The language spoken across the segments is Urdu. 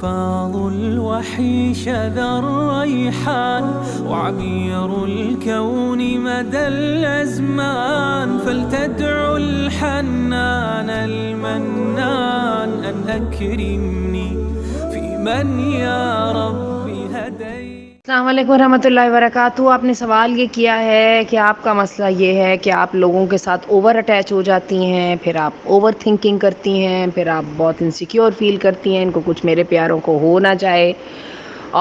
حفاظ الوحي شذا الريحان وعبير الكون مدى الأزمان فلتدعو الحنان المنان أن أكرمني في من يا ربي هديت. السلام علیکم ورحمۃ اللہ وبرکاتہ. آپ نے سوال یہ کیا ہے کہ آپ کا مسئلہ یہ ہے کہ آپ لوگوں کے ساتھ اوور اٹیچ ہو جاتی ہیں، پھر آپ اوور تھنکنگ کرتی ہیں، پھر آپ بہت انسیکیور فیل کرتی ہیں ان کو کچھ میرے پیاروں کو ہو نہ جائے،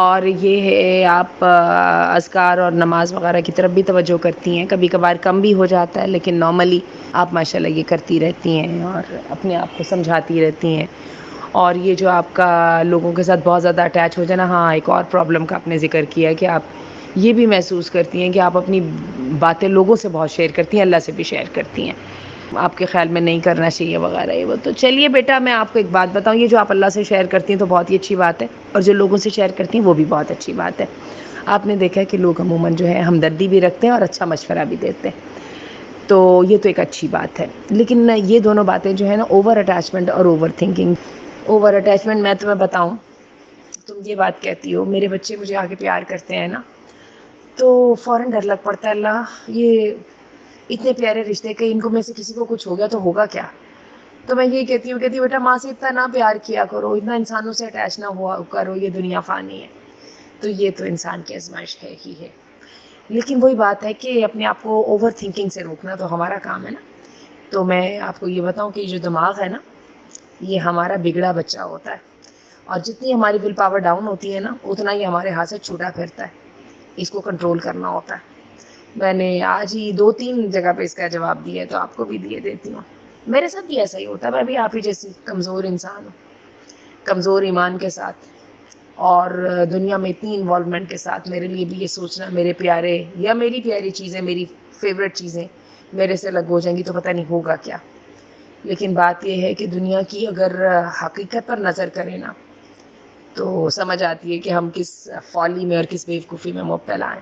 اور یہ ہے آپ اذکار اور نماز وغیرہ کی طرف بھی توجہ کرتی ہیں. کبھی کبھار کم بھی ہو جاتا ہے، لیکن نارملی آپ ماشاءاللہ یہ کرتی رہتی ہیں اور اپنے آپ کو سمجھاتی رہتی ہیں. اور یہ جو آپ کا لوگوں کے ساتھ بہت زیادہ اٹیچ ہو جانا، ہاں ایک اور پرابلم کا آپ نے ذکر کیا کہ آپ یہ بھی محسوس کرتی ہیں کہ آپ اپنی باتیں لوگوں سے بہت شیئر کرتی ہیں، اللہ سے بھی شیئر کرتی ہیں، آپ کے خیال میں نہیں کرنا چاہیے وغیرہ یہ وہ. تو چلیے بیٹا، میں آپ کو ایک بات بتاؤں، یہ جو آپ اللہ سے شیئر کرتی ہیں تو بہت ہی اچھی بات ہے، اور جو لوگوں سے شیئر کرتی ہیں وہ بھی بہت اچھی بات ہے. آپ نے دیکھا ہے کہ لوگ عموماً جو ہے ہمدردی بھی رکھتے ہیں اور اچھا مشورہ بھی دیتے ہیں، تو یہ تو ایک اچھی بات ہے. لیکن یہ دونوں باتیں جو ہے نا، اوور اٹیچمنٹ اور اوور تھنکنگ. اوور اٹیچمنٹ میں تمہیں بتاؤں، تم یہ بات کہتی ہو میرے بچے مجھے آگے پیار کرتے ہیں نا، تو فوراً ڈر لگ پڑتا ہے، اللہ یہ اتنے پیارے رشتے کہ ان کو میں سے کسی کو کچھ ہو گیا تو ہوگا کیا. تو میں یہی کہتی ہوں بیٹا ماں سے اتنا نہ پیار کیا کرو، اتنا انسانوں سے اٹیچ نہ ہوا کرو، یہ دنیا فانی ہے. تو یہ تو انسان کی آزمائش ہے ہی ہے. لیکن وہی بات ہے کہ اپنے آپ کو اوور تھنکنگ سے روکنا تو ہمارا کام ہے نا. تو میں آپ کو یہ بتاؤں کہ یہ جو دماغ ہے نا، یہ ہمارا بگڑا بچہ ہوتا ہے، اور جتنی ہماری ول پاور ڈاؤن ہوتی ہے نا، اتنا ہی ہمارے ہاتھ سے چھوٹا پھرتا ہے. اس کو کنٹرول کرنا ہوتا ہے. میں نے آج ہی 2-3 جگہ پہ اس کا جواب دیا ہے، تو آپ کو بھی دیتی ہوں. میرے ساتھ بھی ایسا ہی ہوتا ہے، میں بھی آپ ہی جیسی کمزور انسان ہوں، کمزور ایمان کے ساتھ، اور دنیا میں اتنی انوالومنٹ کے ساتھ میرے لیے بھی یہ سوچنا میرے پیارے یا میری پیاری چیزیں، میری فیوریٹ چیزیں میرے سے الگ ہو جائیں گی تو پتہ نہیں ہوگا کیا. لیکن بات یہ ہے کہ دنیا کی اگر حقیقت پر نظر کریں نا، تو سمجھ آتی ہے کہ ہم کس فولی میں اور کس بیوقوفی میں مبتلا ہیں.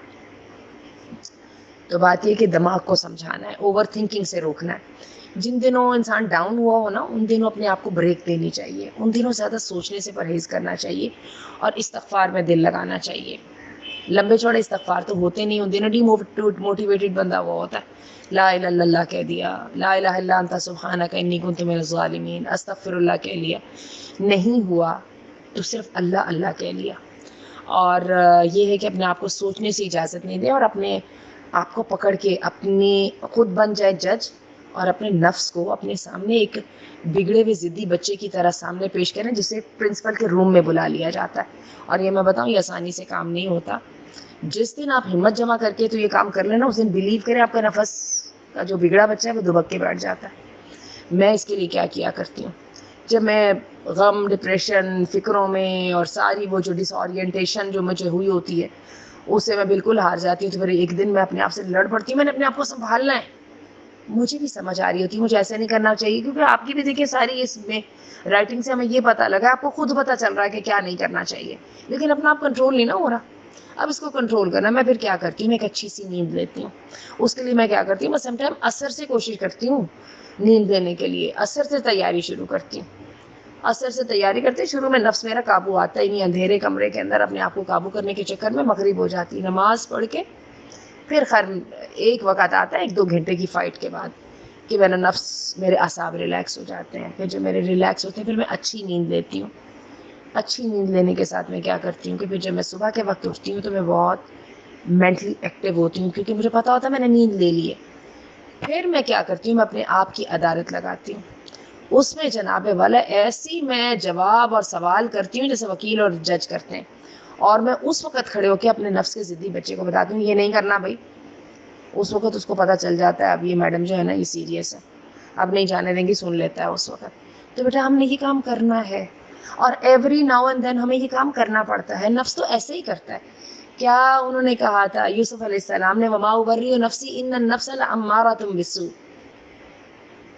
تو بات یہ کہ دماغ کو سمجھانا ہے، اوور تھنکنگ سے روکنا ہے. جن دنوں انسان ڈاؤن ہوا ہو نا، ان دنوں اپنے آپ کو بریک دینی چاہیے، ان دنوں زیادہ سوچنے سے پرہیز کرنا چاہیے اور استغفار میں دل لگانا چاہیے. لمبے چوڑے استغفار تو ہوتے نہیں، ان دنوں ڈی موٹیویٹڈ بندہ وہ ہوتا ہے، لا الہ الا اللہ کہہ دیا، لا الہ الا انت سبحانک انی کنت من الظالمین، استغفر اللہ کہہ لیا. نہیں ہوا تو صرف اللہ اللہ کہہ لیا. اور یہ ہے کہ اپنے آپ کو سوچنے سے اجازت نہیں دے، اور اپنے آپ کو پکڑ کے اپنی خود بن جائے جج، اور اپنے نفس کو اپنے سامنے ایک بگڑے ہوئے ضدی بچے کی طرح سامنے پیش کریں، جسے پرنسپل کے روم میں بلا لیا جاتا ہے. اور یہ میں بتاؤں، یہ آسانی سے کام نہیں ہوتا. جس دن آپ ہمت جمع کر کے تو یہ کام کر لینا، اس دن بلیو کریں آپ کا نفس کا جو بگڑا بچہ ہے وہ دبک کے بیٹھ جاتا ہے. میں اس کے لیے کیا کیا کرتی ہوں، جب میں غم، ڈپریشن، فکروں میں اور ساری وہ جو ڈس اورینٹیشن جو مجھے ہوئی ہوتی ہے اس سے میں بالکل ہار جاتی ہوں، تو پھر ایک دن میں اپنے آپ سے لڑ پڑتی ہوں. میں نے اپنے آپ کو سنبھالنا ہے. مجھے بھی سمجھ آ رہی ہوتی ہے مجھے ایسے نہیں کرنا چاہیے، کیونکہ آپ کی بھی دیکھیے ساری اس میں رائٹنگ سے ہمیں یہ پتہ لگا، آپ کو خود پتہ چل رہا ہے کہ کیا نہیں کرنا چاہیے، لیکن اپنا آپ کنٹرول نہیں نہ ہو رہا. اب اس کو کنٹرول کرنا، میں پھر کیا کرتی ہوں، میں ایک اچھی سی نیند لیتی ہوں. اس کے لیے میں کیا کرتی ہوں، میں سم ٹائم عصر سے کوشش کرتی ہوں نیند لینے کے لیے، عصر سے تیاری شروع کرتی ہوں. عصر سے تیاری کرتے شروع میں نفس میرا قابو آتا ہی نہیں، اندھیرے کمرے کے اندر اپنے آپ کو قابو کرنے کے چکر میں مغرب ہو جاتی. نماز پڑھ کے پھر خیر ایک وقت آتا ہے 1-2 گھنٹے کی فائٹ کے بعد کہ میرا نفس، میرے اعصاب ریلیکس ہو جاتے ہیں. پھر جب میرے ریلیکس ہوتے ہیں پھر میں اچھی نیند لیتی ہوں. اچھی نیند لینے کے ساتھ میں کیا کرتی ہوں کہ پھر جب میں صبح کے وقت اٹھتی ہوں تو میں بہت مینٹلی ایکٹیو ہوتی ہوں، کیونکہ مجھے پتا ہوتا ہے میں نے نیند لے لی ہے. پھر میں کیا کرتی ہوں، میں اپنے آپ کی عدالت لگاتی ہوں. اس میں جناب والا ایسی میں جواب اور سوال کرتی ہوں جیسے وکیل اور جج کرتے ہیں، اور میں اس وقت کھڑے ہو کے اپنے نفس کے ضدی بچے کو بتاتی ہوں یہ نہیں کرنا بھائی. اس وقت اس کو پتہ چل جاتا ہے اب یہ میڈم جو ہے نا یہ سیریس ہے، اب نہیں جانے دیں گی، سن لیتا ہے اس وقت. تو بیٹا ہم نے یہ کام کرنا ہے، اور ایوری ناؤ اینڈ دین ہمیں یہ کام کرنا پڑتا ہے. نفس تو ایسے ہی کرتا ہے. کیا انہوں نے کہا تھا یوسف علیہ السلام نے، وما ابرئ نفسی ان النفس لامارۃ بالسوء.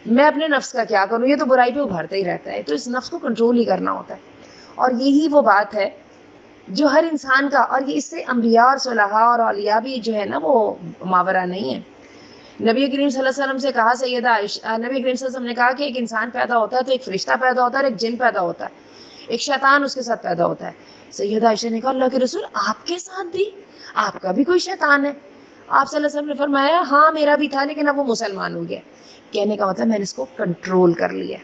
میں اپنے نفس کا کیا کروں، یہ تو برائی پہ ابھرتا ہی رہتا ہے. تو اس نفس کو کنٹرول ہی کرنا ہوتا ہے، اور یہی وہ بات ہے جو ہر انسان کا، اور یہ اس سے انبیاء اور صلحاء اور اولیاء بھی جو ہے نا وہ ماورا نہیں ہے. نبی کریم صلی اللہ علیہ وسلم سے کہا، سیدہ عائشہ، نبی کریم صلی اللہ علیہ وسلم نے کہا کہ ایک انسان پیدا ہوتا ہے تو ایک فرشتہ پیدا ہوتا ہے اور ایک جن پیدا ہوتا ہے. ایک شیطان اس کے ساتھ پیدا ہوتا ہے. سیدہ عائشہ نے کہا اللہ کے رسول آپ کے ساتھ بھی آپ کا بھی کوئی شیطان ہے؟ آپ صلی اللہ علیہ وسلم نے فرمایا ہاں میرا بھی تھا لیکن اب وہ مسلمان ہو گیا. کہنے کا مطلب میں نے اس کو کنٹرول کر لیا.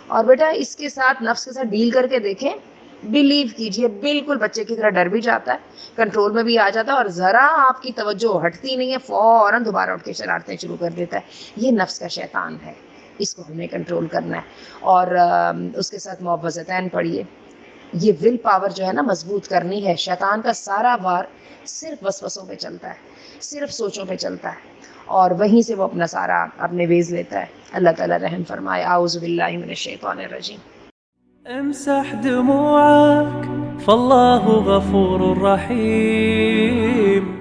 اور بیٹا اس کے ساتھ نفس کے ساتھ ڈیل کر کے دیکھیں, بلیو کیجئے بالکل بچے کی طرح ڈر بھی جاتا ہے, کنٹرول میں بھی آ جاتا ہے, اور ذرا آپ کی توجہ ہٹتی نہیں ہے فوراً دوبارہ اٹھ کے شرارتیں شروع کر دیتا ہے. یہ نفس کا شیطان ہے, اس کو ہم نے کنٹرول کرنا ہے. اور اس کے ساتھ معوذتین پڑھیے. یہ ول پاور جو ہے نا مضبوط کرنی ہے. شیطان کا سارا وار صرف وسوسوں پہ چلتا ہے, صرف سوچوں پہ چلتا ہے, اور وہیں سے وہ اپنا سارا اپنے ویز لیتا ہے. اللہ تعالیٰ رحم فرمائے. اعوذ باللہ من الشیطان الرجیم. امسح دموعك فالله غفور رحيم.